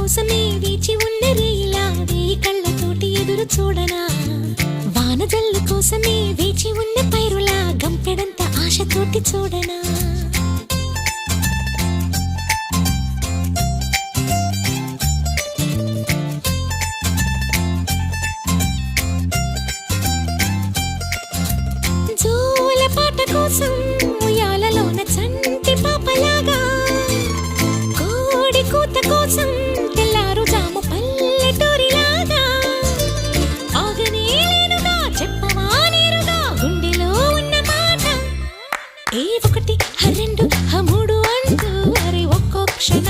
కోసమే వేచి ఉన్న రేయిలా వేయి కళ్ళతోటి ఎదురు చూడనా వానజల్లు కోసమే వేచి ఉన్న పైరులా గంపెడంత ఆశతోటి చూడనా జోల పాట కోసం ఉయ్యాలలోన చంటి పాపలాగా కోడి కూత కోసం తెల్లారు జాము పల్లెటూరిలాగా ఆగనే లేనుగా చెప్పవా నేరుగా గుండెలో ఉన్న మాట ఏ ఒకటి రెండు మూడు అంటూ అరే ఒక్కో క్షణ